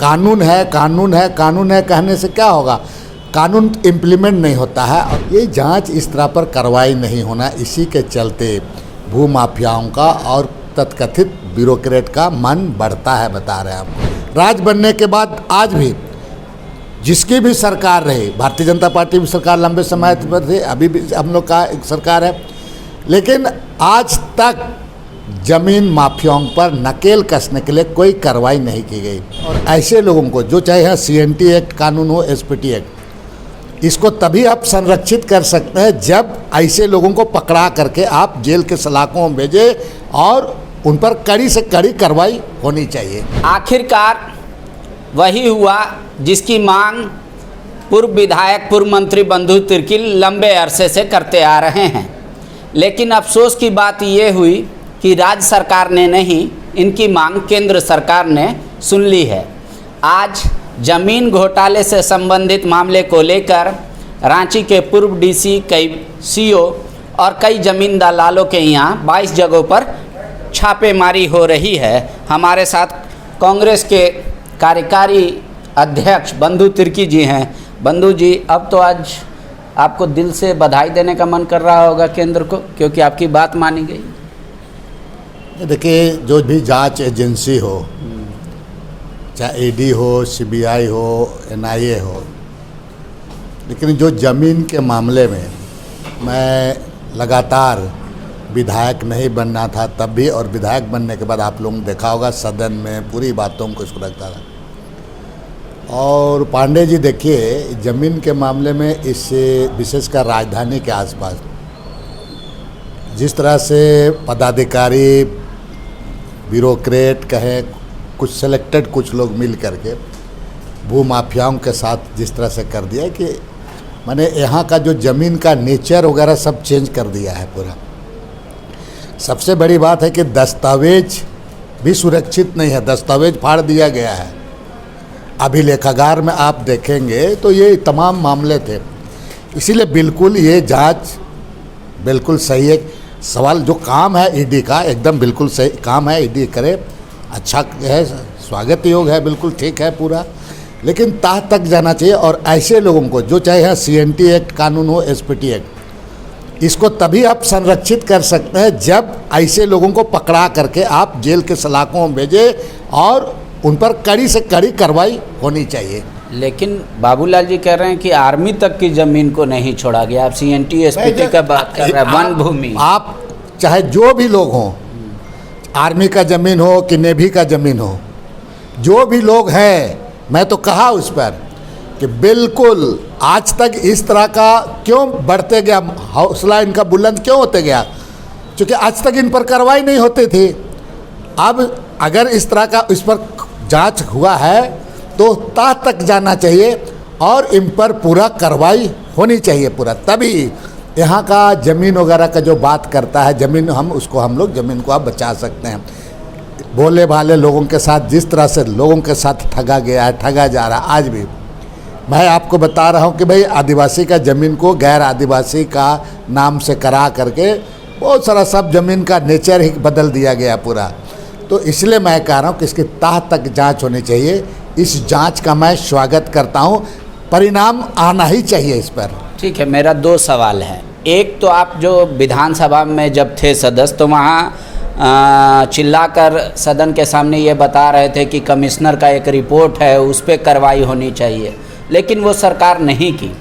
कानून है कानून है कानून है कहने से क्या होगा, कानून इम्प्लीमेंट नहीं होता है। और ये जांच इस तरह पर कार्रवाई नहीं होना, इसी के चलते भूमाफियाओं का और तथाकथित ब्यूरोक्रेट का मन बढ़ता है, बता रहे हैं आपको। राज बनने के बाद आज भी जिसकी भी सरकार रही, भारतीय जनता पार्टी भी सरकार लंबे समय पर थी, अभी भी हम लोग का एक सरकार है, लेकिन आज तक जमीन माफियाओं पर नकेल कसने के लिए कोई कार्रवाई नहीं की गई। और ऐसे लोगों को जो चाहे CNT एक्ट कानून हो, SPT एक्ट, इसको तभी आप संरक्षित कर सकते हैं जब ऐसे लोगों को पकड़ा करके आप जेल के सलाखों में भेजें और उन पर कड़ी से कड़ी कार्रवाई होनी चाहिए। आखिरकार वही हुआ जिसकी मांग पूर्व विधायक पूर्व मंत्री बंधु तिर्की लंबे अरसे से करते आ रहे हैं, लेकिन अफसोस की बात ये हुई कि राज्य सरकार ने नहीं, इनकी मांग केंद्र सरकार ने सुन ली है। आज जमीन घोटाले से संबंधित मामले को लेकर रांची के पूर्व DC, कई CO और कई जमीन दलालों के यहाँ 22 जगहों पर छापेमारी हो रही है। हमारे साथ कांग्रेस के कार्यकारी अध्यक्ष बंधु तिर्की जी हैं। बंधु जी, अब तो आज आपको दिल से बधाई देने का मन कर रहा होगा केंद्र को, क्योंकि आपकी बात मानी गई। देखिए, जो भी जांच एजेंसी हो, चाहे ED हो, CBI हो, NIA हो, लेकिन जो ज़मीन के मामले में मैं लगातार विधायक नहीं बनना था तब भी, और विधायक बनने के बाद आप लोगों ने देखा होगा सदन में पूरी बातों को इसको रखता था। और पांडे जी देखिए, ज़मीन के मामले में इससे विशेषकर राजधानी के आसपास जिस तरह से पदाधिकारी, ब्यूरोक्रेट कहें, कुछ सिलेक्टेड कुछ लोग मिल करके भूमाफियाओं के साथ जिस तरह से कर दिया कि मैंने यहाँ का जो ज़मीन का नेचर वगैरह सब चेंज कर दिया है पूरा। सबसे बड़ी बात है कि दस्तावेज भी सुरक्षित नहीं है, दस्तावेज फाड़ दिया गया है। अभिलेखागार में आप देखेंगे तो ये तमाम मामले थे। इसीलिए बिल्कुल ये जांच बिल्कुल सही है। सवाल जो काम है ED का, एकदम बिल्कुल सही काम है, ED करे, अच्छा है, स्वागत योग है, बिल्कुल ठीक है पूरा, लेकिन तह तक जाना चाहिए। और ऐसे लोगों को जो चाहे CNT एक्ट कानून हो, SPT एक्ट, इसको तभी आप संरक्षित कर सकते हैं जब ऐसे लोगों को पकड़ा करके आप जेल के सलाखों में भेजें और उन पर कड़ी से कड़ी कार्रवाई होनी चाहिए। लेकिन बाबूलाल जी कह रहे हैं कि आर्मी तक की ज़मीन को नहीं छोड़ा गया। आप CNT SPT का बात कर रहे हैं, वन भूमि। आप चाहे जो भी लोग हों, आर्मी का ज़मीन हो कि नेवी का ज़मीन हो, जो भी लोग हैं, मैं तो कहा उस पर कि बिल्कुल आज तक इस तरह का क्यों बढ़ते गया, हौसला इनका बुलंद क्यों होते गया, क्योंकि आज तक इन पर कार्रवाई नहीं होती थी। अब अगर इस तरह का इस पर जांच हुआ है तो तह तक जाना चाहिए और इन पर पूरा कार्रवाई होनी चाहिए पूरा, तभी यहाँ का ज़मीन वगैरह का जो बात करता है, ज़मीन हम लोग ज़मीन को आप बचा सकते हैं। भोले भाले लोगों के साथ जिस तरह से लोगों के साथ ठगा गया है, ठगा जा रहा है, आज भी मैं आपको बता रहा हूँ कि भाई आदिवासी का ज़मीन को गैर आदिवासी का नाम से करा करके बहुत सारा सब ज़मीन का नेचर ही बदल दिया गया पूरा। तो इसलिए मैं कह रहा हूँ कि इसकी तह तक जांच होनी चाहिए। इस जांच का मैं स्वागत करता हूँ, परिणाम आना ही चाहिए इस पर। ठीक है, मेरा 2 सवाल है। एक तो आप जो विधानसभा में जब थे सदस्य, तो वहाँ चिल्लाकर सदन के सामने ये बता रहे थे कि कमिश्नर का एक रिपोर्ट है, उस पर कार्रवाई होनी चाहिए, लेकिन वो सरकार नहीं की।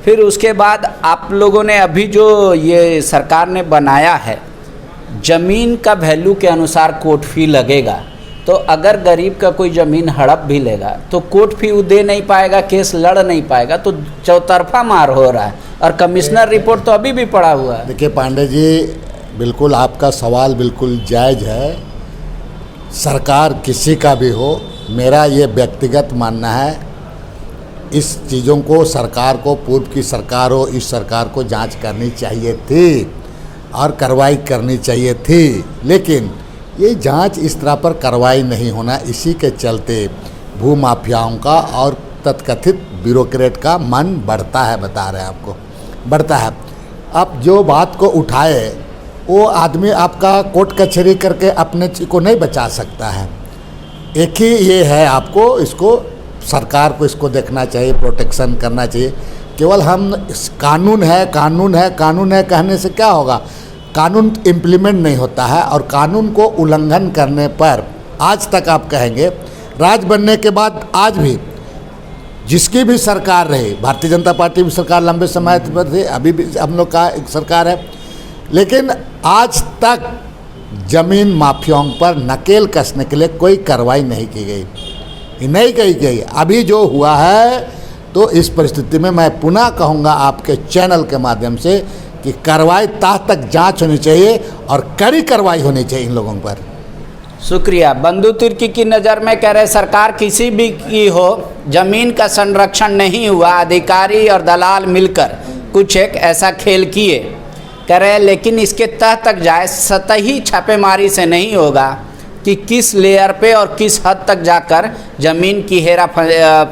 फिर उसके बाद आप लोगों ने अभी जो ये सरकार ने बनाया है, ज़मीन का वैल्यू के अनुसार कोर्ट फी लगेगा, तो अगर गरीब का कोई ज़मीन हड़प भी लेगा तो कोर्ट फी वो दे नहीं पाएगा, केस लड़ नहीं पाएगा, तो चौतरफा मार हो रहा है। और कमिश्नर रिपोर्ट तो अभी भी पड़ा हुआ है। देखिए पांडे जी, बिल्कुल आपका सवाल बिल्कुल जायज़ है। सरकार किसी का भी हो, मेरा ये व्यक्तिगत मानना है, इस चीज़ों को सरकार को, पूर्व की सरकार हो, इस सरकार को जांच करनी चाहिए थी और कार्रवाई करनी चाहिए थी, लेकिन ये जांच इस तरह पर कार्रवाई नहीं होना, इसी के चलते भूमाफियाओं का और तथाकथित ब्यूरोक्रेट का मन बढ़ता है, बता रहे हैं आपको, बढ़ता है। आप जो बात को उठाए, वो आदमी आपका कोर्ट कचहरी करके अपने को नहीं बचा सकता है। एक ही ये है, आपको इसको सरकार को इसको देखना चाहिए, प्रोटेक्शन करना चाहिए। केवल हम कानून है कानून है कानून है कहने से क्या होगा, कानून इम्प्लीमेंट नहीं होता है। और कानून को उल्लंघन करने पर आज तक आप कहेंगे, राज बनने के बाद आज भी जिसकी भी सरकार रही, भारतीय जनता पार्टी भी सरकार लंबे समय पर थी, अभी भी हम लोग का एक सरकार है, लेकिन आज तक ज़मीन माफियाओं पर नकेल कसने के लिए कोई कार्रवाई नहीं की गई, नहीं की गई। अभी जो हुआ है, तो इस परिस्थिति में मैं पुनः कहूँगा आपके चैनल के माध्यम से कि कार्रवाई तक जांच होनी चाहिए और कड़ी कार्रवाई होनी चाहिए इन लोगों पर। शुक्रिया। बंधु तिर्की की नज़र में कह रहे सरकार किसी भी की हो, ज़मीन का संरक्षण नहीं हुआ, अधिकारी और दलाल मिलकर कुछ एक ऐसा खेल किए, कह रहे लेकिन इसके तह तक जाए, सतही छापेमारी से नहीं होगा कि किस लेयर पे और किस हद तक जाकर ज़मीन की हेरा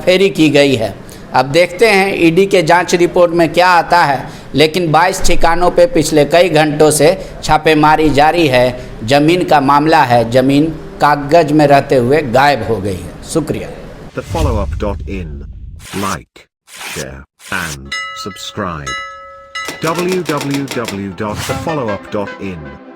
फेरी की गई है। अब देखते हैं ईडी के जांच रिपोर्ट में क्या आता है, लेकिन 22 ठिकानों पे पिछले कई घंटों से छापेमारी जारी है। ज़मीन का मामला है, ज़मीन कागज में रहते हुए गायब हो गई है। शुक्रिया। thefollowup.in. Like, share, and subscribe. www.thefollowup.in